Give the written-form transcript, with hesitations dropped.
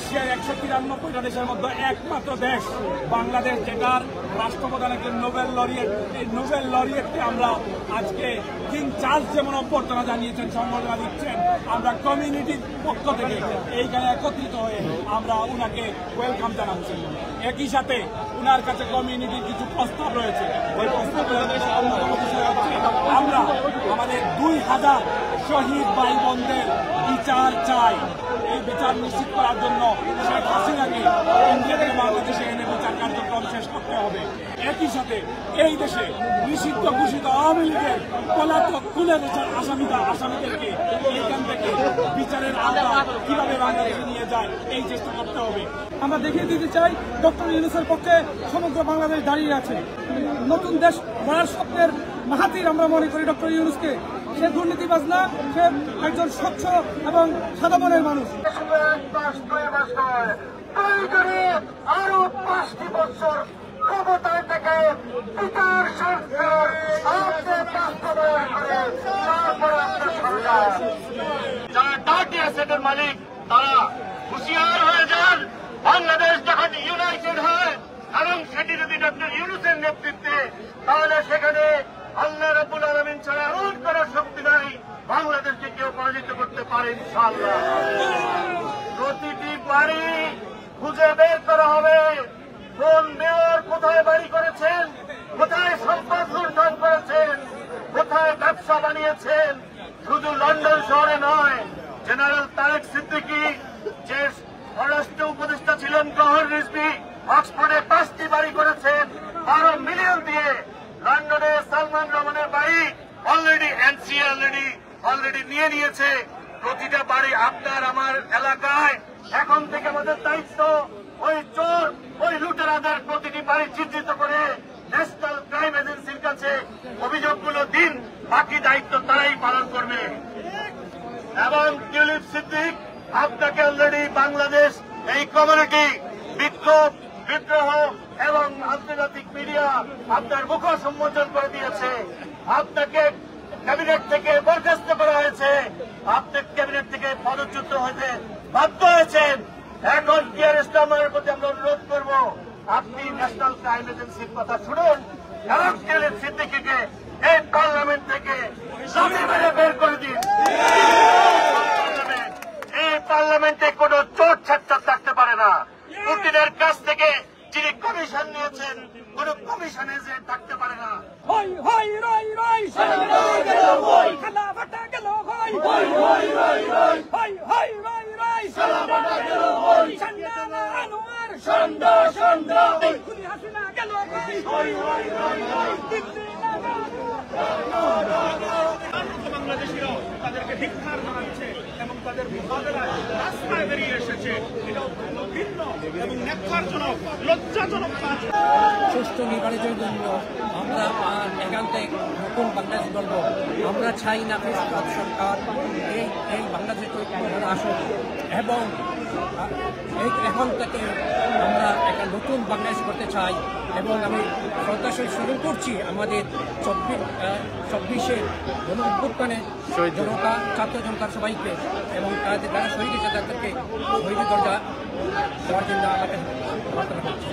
এশিয়ার 193টা দেশের মধ্যে একমাত্র দেশ বাংলাদেশ, যেটার রাষ্ট্রপ্রধান একজন নোবেল লরিয়েট। এই নোবেল লরিয়েটকে আমরা আজকে কিং চার্লস যেমন অভ্যর্থনা জানিয়েছেন, সম্বর্ধনা দিচ্ছেন, আমরা কমিউনিটির পক্ষ থেকে এইখানে একত্রিত হয়ে আমরা উনাকে ওয়েলকাম জানাচ্ছি। একই সাথে উনার কাছে কমিউনিটির কিছু প্রস্তাব রয়েছে। ওই প্রস্তাবের অন্যতম বিষয় হচ্ছে আমরা আমাদের 2000 শহীদ ভাই বোনদের বিচার চাই। এই বিচার নিশ্চিত করার জন্য শেখ হাসিনাকে ইন্ডিয়া থেকে বাংলাদেশে এনে বিচার কার্যক্রম শেষ করতে হবে। একই সাথে এই দেশে নিষিদ্ধ ঘোষিত আওয়ামী লীগের পলাতক খুলে আসামিদেরকে এইখান থেকে বিচারের আওতায় কিভাবে বাংলাদেশে নিয়ে যায় এই চেষ্টা করতে হবে। আমরা দেখিয়ে দিতে চাই ডক্টর ইউনূসের পক্ষে সমগ্র বাংলাদেশ দাঁড়িয়ে আছে। নতুন দেশ গড়ার স্বপ্নের মাহাতির আমরা মনে করি ডক্টর ইউনূসকে। সে দুর্নীতিবাজ না, সে একজন স্বচ্ছ এবং সাদা মনের মানুষ। আরো 5টি বছর ক্ষমতায় থেকে বিচার সংস্কার বাস্তবায়ন করে যারা ডার্টি অ্যাসেটের মালিক তারা হুঁশিয়ার হয়ে যান। বাংলাদেশ যখন ইউনাইটেড হয় এবং সেটি যদি ডক্টর ইউনূসের নেতৃত্বে, তাহলে সেখানে আল্লাহ রাব্বুল আলামিন ছাড়া এমন কোন শক্তি নাই বাংলাদেশকে কেউ পরাজিত করতে পারে ইনশাআল্লাহ। প্রতিটি বাড়ি খুঁজে বের করা হবে, কোন মেয়র কোথায় বাড়ি করেছেন, কোথায় সম্পদ লুণ্ঠন করেছেন, কোথায় ব্যবসা বানিয়েছেন। শুধু লন্ডন শহরে নয়, জেনারেল তারেক সিদ্দিকী যে স্বরাষ্ট্র উপদেষ্টা ছিলেন গওহর রিজভী, অক্সফোর্ডে 5টি বাড়ি করেছেন 12 মিলিয়ন দিয়ে। লন্ডনে সালমান রহমানের বাড়ি অলরেডি এনসিএ অলরেডি নিয়ে নিয়েছে। প্রতিটা বাড়ি আপনার আমার এলাকায়। এখন থেকে আমাদের দায়িত্ব ওই চোর, ওই লুটেরাদের প্রতিটি বাড়ি চিহ্নিত করে ন্যাশনাল ক্রাইম এজেন্সির কাছে অভিযোগগুলো দিন, বাকি দায়িত্ব তারাই পালন করবে। এবং টিউলিপ সিদ্দিক, আপনাকে অলরেডি বাংলাদেশ এই কমিউনিটি বিদ্রোহ এবং আন্তর্জাতিক মিডিয়া আপনার মুখ সম্বোধন করে দিয়েছে। আপনাকে ক্যাবিনেট থেকে বরখাস্ত করা হয়েছে, আপনি ক্যাবিনেট থেকে পদচ্যুত হতে বাধ্য হয়েছেন। এখন কিয়ার স্টারমারের প্রতি আমরা অনুরোধ করব, আপনি ন্যাশনাল ক্রাইম এজেন্সির কথা শুনুন এবং টিউলিপ সিদ্দিকীকে এই পার্লামেন্ট থেকে বের করে দিন। এই পার্লামেন্টে কোন চোট ছাড়ছাড় থাকতে পারে না। পুতিনের কাছ থেকে যিনি কমিশন নিয়েছেন, কোন কমিশন এজেন্ট থাকতে পারে না। বাংলাদেশিরাও তাদেরকে ধিক্কার জানাচ্ছে এবং তাদের মোকাবেলায় রাস্তায় বেরিয়ে এসেছে। এটা অত্যন্ত ভিন্ন এবং ন্যাক্কারজনক, লজ্জাজনক কাজ। সুষ্ঠু নির্বাচনের জন্য আমরা একান্তে নতুন বাংলাদেশ গড়ব। আমরা চাই না ফেসিবাদ সরকার এই বাংলাদেশে আসুক এবং এখন থেকে আমরা একটা নতুন বাংলাদেশ করতে চাই। এবং আমি শ্রদ্ধা সহিত স্মরণ করছি আমাদের 24-এর গণ অভ্যুত্থানে জনতা, ছাত্র জনতার সবাইকে এবং তাদের যারা শহীদ হয়েছে তাদেরকে শহীদ দরজা দেওয়ার জন্য আমাকে প্রার্থনা করছি।